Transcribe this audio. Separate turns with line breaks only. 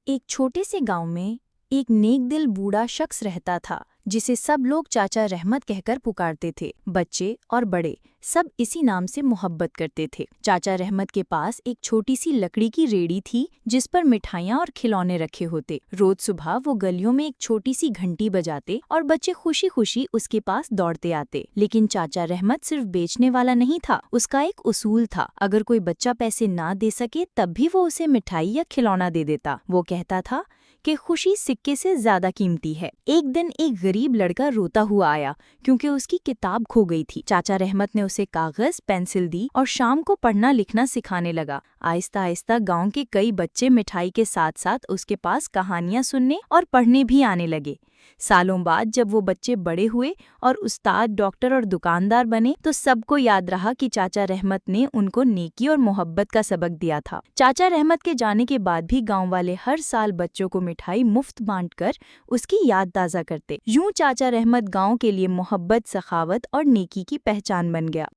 एक छोटे से गांव में एक नेक दिल बूढ़ा शख्स रहता था जिसे सब लोग चाचा रहमत कहकर पुकारते थे। बच्चे और बड़े सब इसी नाम से मोहब्बत करते थे। चाचा रहमत के पास एक छोटी सी लकड़ी की रेड़ी थी जिस पर मिठाइयाँ और खिलौने रखे होते। रोज सुबह वो गलियों में एक छोटी सी घंटी बजाते और बच्चे खुशी खुशी उसके पास दौड़ते आते। लेकिन चाचा रहमत सिर्फ बेचने वाला नहीं था, उसका एक उसूल था। अगर कोई बच्चा पैसे ना दे सके तब भी वो उसे मिठाई या खिलौना दे देता। वो कहता था कि खुशी सिक्के से ज्यादा कीमती है। एक दिन एक गरीब लड़का रोता हुआ आया क्योंकि उसकी किताब खो गई थी। चाचा रहमत ने उसे कागज पेंसिल दी और शाम को पढ़ना लिखना सिखाने लगा। आहिस्ता आहिस्ता गांव के कई बच्चे मिठाई के साथ साथ उसके पास कहानियां सुनने और पढ़ने भी आने लगे। सालों बाद जब वो बच्चे बड़े हुए और उस्ताद, डॉक्टर और दुकानदार बने तो सबको याद रहा कि चाचा रहमत ने उनको नेकी और मोहब्बत का सबक दिया था। चाचा रहमत के जाने के बाद भी गांव वाले हर साल बच्चों को मिठाई मुफ्त बांटकर उसकी याद ताज़ा करते। यूं चाचा रहमत गांव के लिए मोहब्बत, सखावत और नेकी की पहचान बन गया।